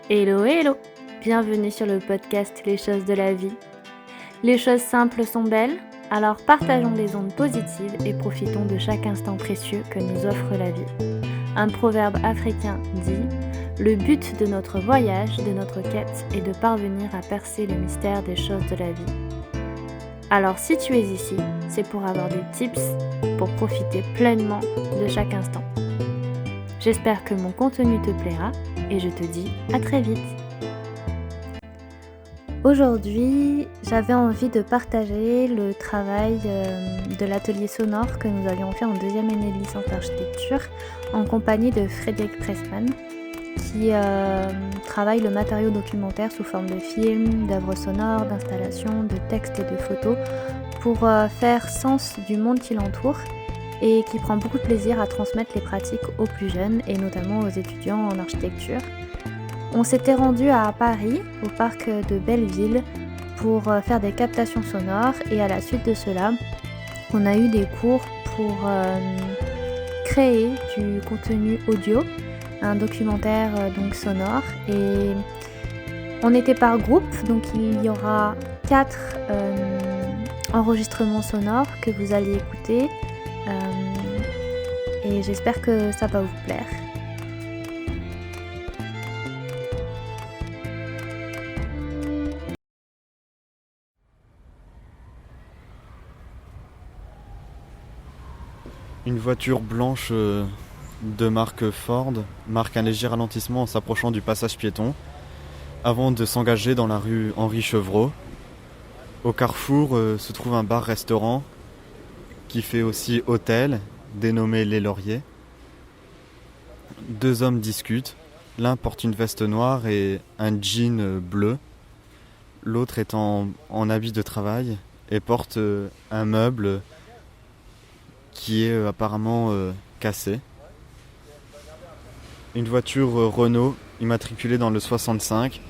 Hello, hello! Bienvenue sur le podcast Les choses de la vie. Les choses simples sont belles, alors partageons des ondes positives et profitons de chaque instant précieux que nous offre la vie. Un proverbe africain dit « Le but de notre voyage, de notre quête, est de parvenir à percer le mystère des choses de la vie. » Alors si tu es ici, c'est pour avoir des tips pour profiter pleinement de chaque instant. J'espère que mon contenu te plaira et je te dis à très vite. Aujourd'hui, j'avais envie de partager le travail de l'atelier sonore que nous avions fait en deuxième année de licence d'architecture en compagnie de Frédéric Pressman qui travaille le matériau documentaire sous forme de films, d'œuvres sonores, d'installations, de textes et de photos pour faire sens du monde qui l'entoure et qui prend beaucoup de plaisir à transmettre les pratiques aux plus jeunes et notamment aux étudiants en architecture. On s'était rendu à Paris, au parc de Belleville, pour faire des captations sonores et à la suite de cela, on a eu des cours pour créer du contenu audio, un documentaire donc sonore, et on était par groupe, donc il y aura 4 enregistrements sonores que vous allez écouter et j'espère que ça va vous plaire. Une voiture blanche de marque Ford marque un léger ralentissement en s'approchant du passage piéton avant de s'engager dans la rue Henri Chevreau. Au carrefour se trouve un bar-restaurant qui fait aussi hôtel, dénommé Les Lauriers. 2 hommes discutent. L'un porte une veste noire et un jean bleu. L'autre est en habit de travail et porte un meuble qui est apparemment cassé. Une voiture Renault immatriculée dans le 65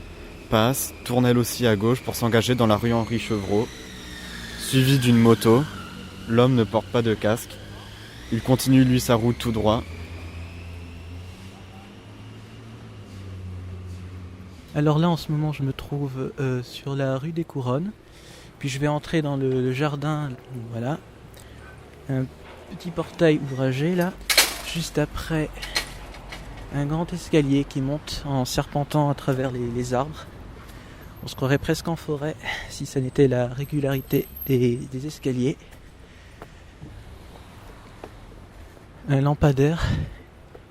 passe, tourne elle aussi à gauche pour s'engager dans la rue Henri Chevreau, suivie d'une moto. L'homme ne porte pas de casque. Il continue lui sa route tout droit. Alors là en ce moment je me trouve sur la rue des Couronnes, puis je vais entrer dans le jardin, voilà, un petit portail ouvragé là, juste après un grand escalier qui monte en serpentant à travers les arbres. On se croirait presque en forêt si ça n'était la régularité des escaliers. Un lampadaire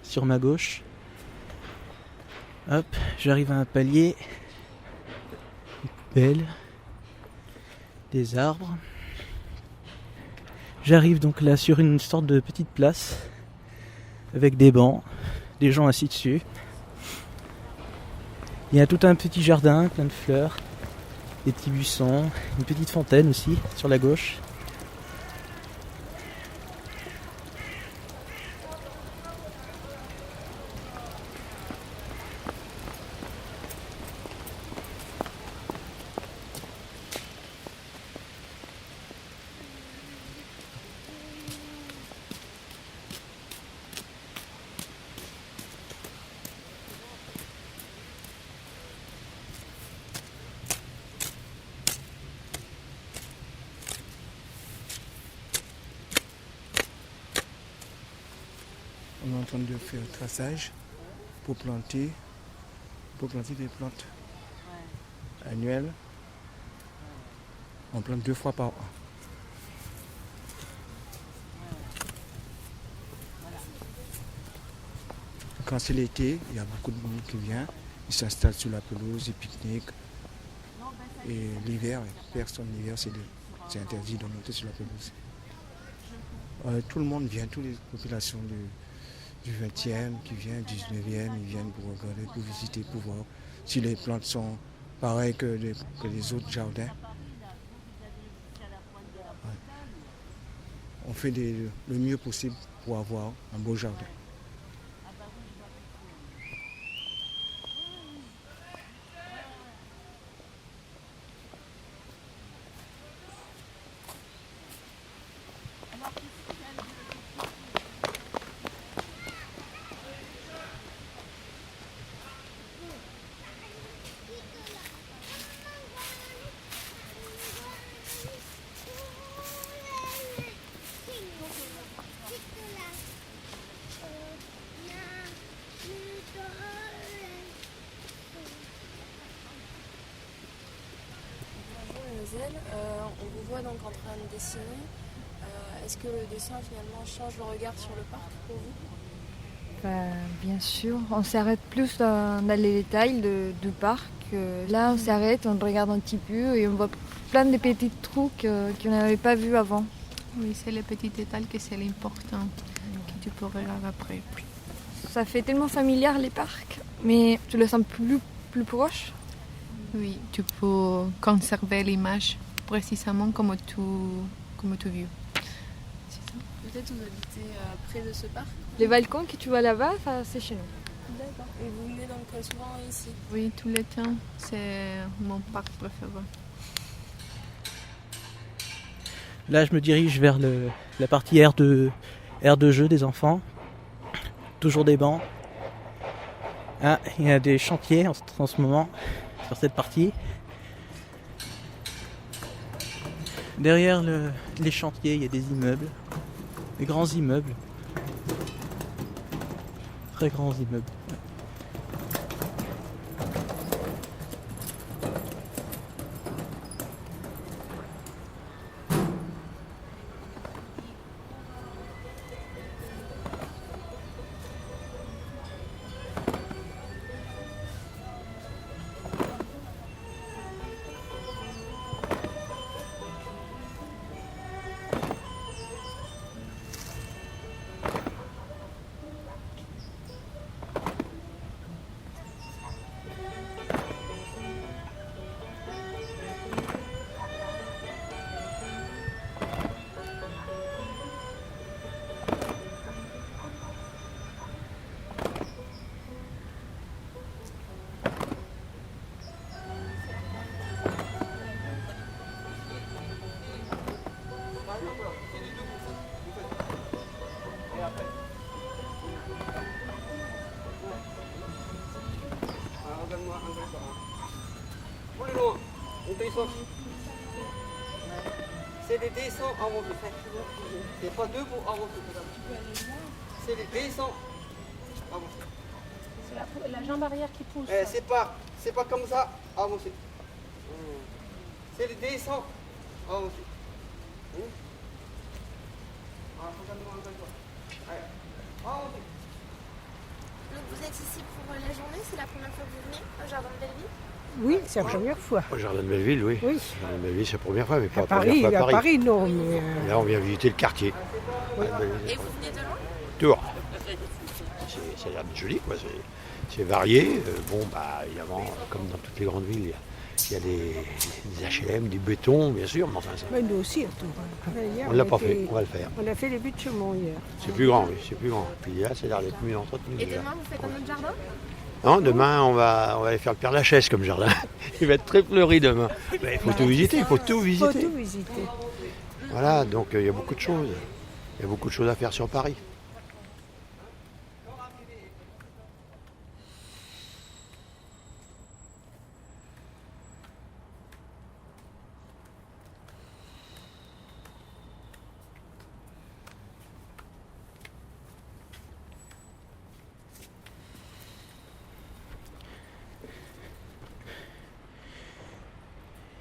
sur ma gauche. Hop, j'arrive à un palier, une poubelle, des arbres. J'arrive donc là sur une sorte de petite place avec des bancs, des gens assis dessus. Il y a tout un petit jardin, plein de fleurs, des petits buissons, une petite fontaine aussi sur la gauche. On est en train de faire un traçage pour planter des plantes annuelles. On plante 2 fois par an. Quand c'est l'été, il y a beaucoup de monde qui vient. Ils s'installent sur la pelouse, ils pique-niquent. Et l'hiver, l'hiver c'est interdit de monter sur la pelouse. Tout le monde vient, toutes les populations du 20e qui viennent, du 19e, ils viennent pour regarder, pour visiter, pour voir si les plantes sont pareilles que les autres jardins. Ouais. On fait le mieux possible pour avoir un beau jardin. Isabelle, on vous voit donc en train de dessiner. Est-ce que le dessin finalement change le regard sur le parc pour vous? Bien sûr, on s'arrête plus dans les détails du parc. Là, on s'arrête, on regarde un petit peu et on voit plein de petits trucs qu'on n'avait pas vus avant. Oui, c'est les petits détails que c'est l'important, que tu peux regarder après. Ça fait tellement familier les parcs, mais tu le sens plus proche. Oui, tu peux conserver l'image précisément comme tu veux. Peut-être vous habitez près de ce parc? Les balcons que tu vois là-bas, c'est chez nous. D'accord. Et vous venez donc souvent ici? Oui, tout le temps, c'est mon parc préféré. Là, je me dirige vers la partie aire de jeu des enfants. Toujours des bancs. Ah, il y a des chantiers en ce moment sur cette partie. Derrière les chantiers, il y a des immeubles. Des grands immeubles. Très grands immeubles. C'est les dessins avant de faire. C'est pas debout avant de faire. C'est les dessins avant. C'est la jambe arrière qui pousse. C'est pas comme ça avancez. C'est les dessins avancez. Donc vous êtes ici pour la journée, c'est la première fois que vous venez au Jardin de Belleville? Oui, c'est la première fois. Au Jardin de Belleville, oui. Oui. Le Jardin de Belleville, c'est la première fois, mais pas À la Paris, première fois à Paris. non, mais... Là, on vient visiter le quartier. Oui. Et vous venez de loin? Tours. Ça a l'air joli, quoi. C'est varié. Évidemment, comme dans toutes les grandes villes, il y a des HLM, du béton, bien sûr, mais enfin, Mais nous aussi, à Tours. on ne l'a pas fait, on va le faire. On a fait les buts de chemin hier. C'est plus grand, oui, c'est plus grand. Puis là, ça a l'air d'être mieux entretenu. Et déjà. demain, vous faites un autre jardin? Non, demain, on va aller faire le Père Lachaise comme jardin. Il va être très fleuri demain. Il faut tout visiter, il faut tout Il faut visiter. tout visiter. Voilà, donc il y a beaucoup de choses. Il y a beaucoup de choses à faire sur Paris.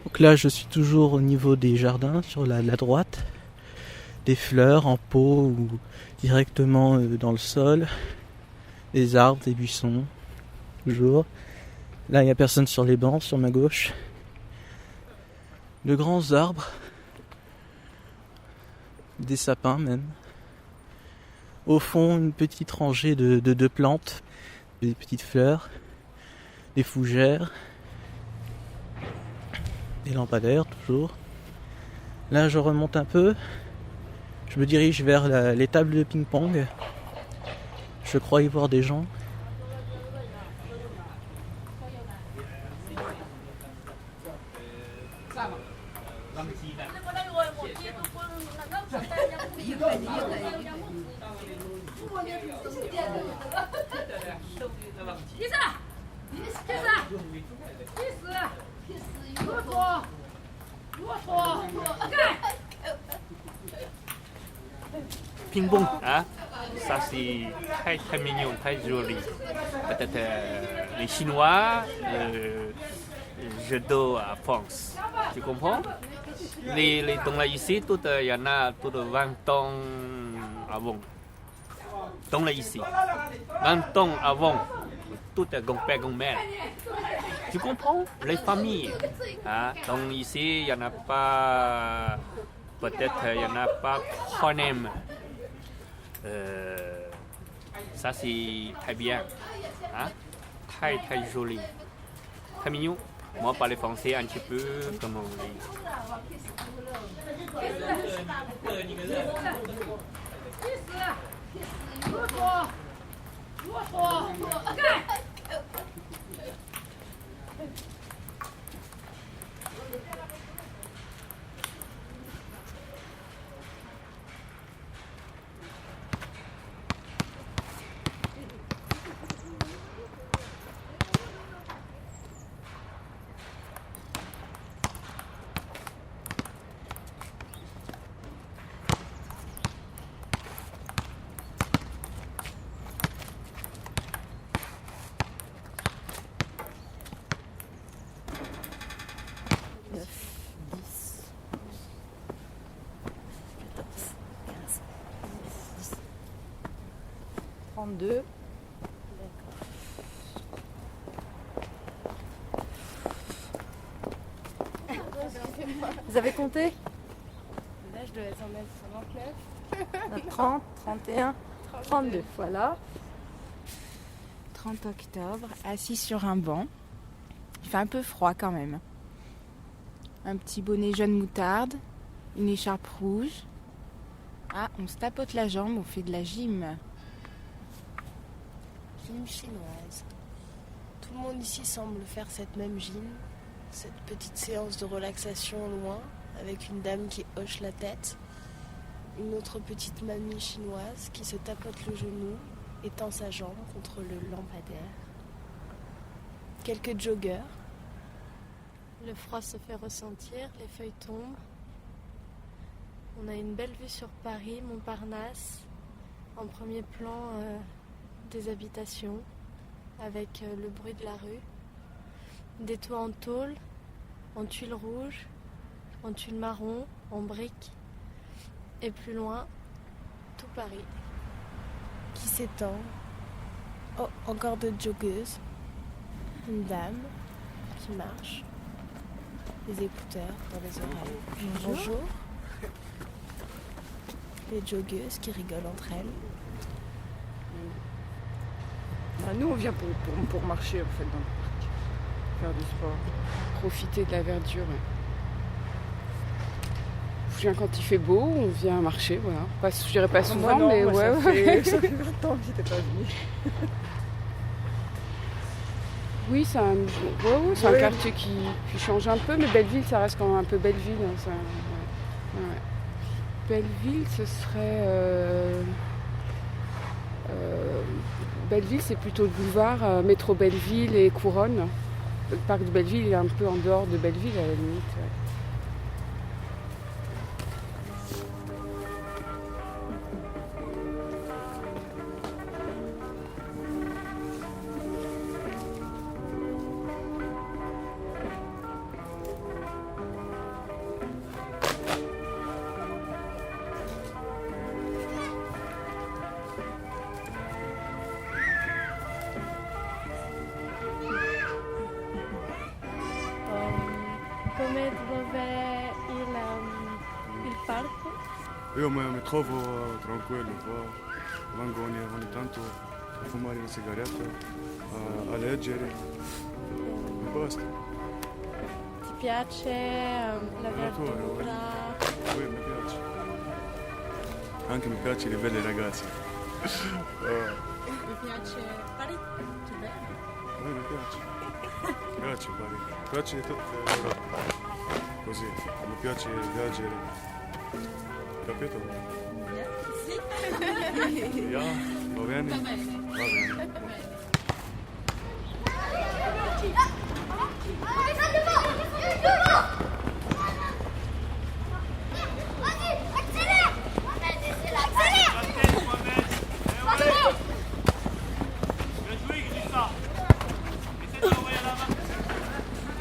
Donc là, je suis toujours au niveau des jardins, sur la droite. Des fleurs en pot ou directement dans le sol. Des arbres, des buissons. Toujours. Là, il n'y a personne sur les bancs, sur ma gauche. De grands arbres. Des sapins même. Au fond, une petite rangée de plantes. Des petites fleurs. Des fougères. Des lampadaires, toujours. Là, je remonte un peu. Je me dirige vers les tables de ping-pong. Je crois y voir des gens. Ping-pong. Ah, ça c'est très très mignon, très joli. Peut-être les Chinois, les je dois à France. Tu comprends? Les dons là ici, il y en a tout de 20 ans avant. Dons là ici. 20 ans avant, tout est grand-père, grand-mère. Tu comprends? Les familles. Hein? Donc ici, il n'y en a pas. Peut-être il n'y en a pas Hanem. Ça c'est très bien. Hein? Très très joli. Très mignon. Moi parler français un petit peu comme on dit. Vous avez compté? Là, je dois être en 29. 30, 31, 32, voilà. 30 octobre, assis sur un banc. Il fait un peu froid quand même. Un petit bonnet jaune moutarde, une écharpe rouge. Ah, on se tapote la jambe, on fait de la gym. Gym chinoise. Tout le monde ici semble faire cette même gym, cette petite séance de relaxation au loin, avec une dame qui hoche la tête, une autre petite mamie chinoise qui se tapote le genou et tend sa jambe contre le lampadaire. Quelques joggeurs. Le froid se fait ressentir, les feuilles tombent. On a une belle vue sur Paris, Montparnasse, en premier plan des habitations, avec le bruit de la rue. Des toits en tôle, en tuiles rouges, en tuiles marron, en briques. Et plus loin, tout Paris, qui s'étend. Oh, encore de joggeuses. Une dame qui marche. Des écouteurs dans les oreilles. Bonjour. Les joggeuses qui rigolent entre elles. Nous, on vient pour marcher en fait dans le parc, faire du sport, profiter de la verdure. On vient quand il fait beau, on vient marcher, voilà. Pas, je dirais pas souvent, non, mais ouais. Ça fait longtemps que j'étais pas venue. Oui, c'est un quartier qui change un peu, mais Belleville, ça reste quand même un peu Belleville. Hein, ouais. Belleville, ce serait... Belleville, c'est plutôt le boulevard métro Belleville et Couronne. Le parc de Belleville est un peu en dehors de Belleville, à la limite. Ouais. Come dove il parco? Io mi trovo tranquillo qua, vengo ogni tanto a fumare una sigaretta, a leggere e basta. Ti piace la verdura? Sì, mi piace. Anche mi piace le belle ragazze. Mi piace Parigi? Mi piace. Mi piace Parigi. Mi piace tutta l'Europa. Così, mi piace viaggiare. Capito? Sì. Ja, va bene? Va bene.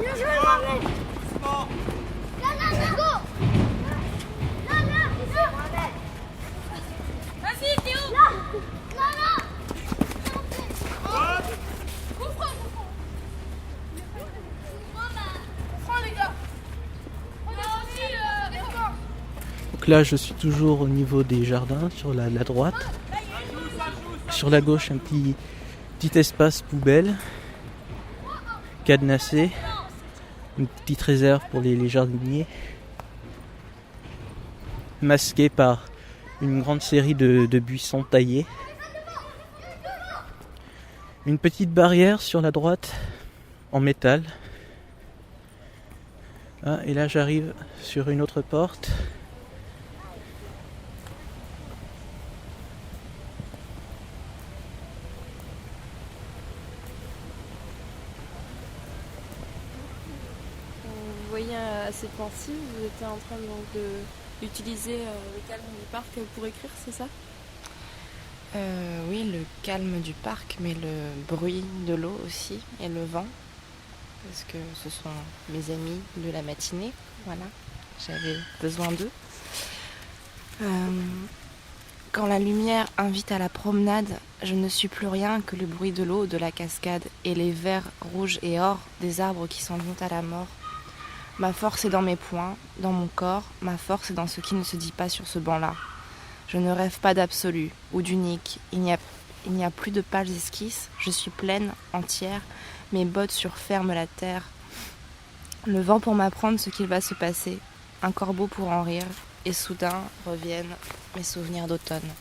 Bien joué, Mohamed. Là, go. Là, ici, Mohamed. Vas-y, Théo. Là. Donc là, je suis toujours au niveau des jardins, sur la droite. Sur la gauche, un petit espace poubelle, cadenassé. Une petite réserve pour les jardiniers. Masqué par une grande série de buissons taillés. Une petite barrière sur la droite, en métal. Ah, et là, j'arrive sur une autre porte. Vous voyez assez pensif, vous étiez en train d'utiliser le calme du parc pour écrire, c'est ça? Oui, le calme du parc, mais le bruit de l'eau aussi et le vent, parce que ce sont mes amis de la matinée, voilà, j'avais besoin d'eux. Quand la lumière invite à la promenade, je ne suis plus rien que le bruit de l'eau, de la cascade et les verts rouges et or des arbres qui s'en vont à la mort. Ma force est dans mes poings, dans mon corps, ma force est dans ce qui ne se dit pas sur ce banc-là. Je ne rêve pas d'absolu ou d'unique, il n'y a plus de pages esquisses, je suis pleine, entière, mes bottes surferment la terre. Le vent pour m'apprendre ce qu'il va se passer, un corbeau pour en rire, et soudain reviennent mes souvenirs d'automne.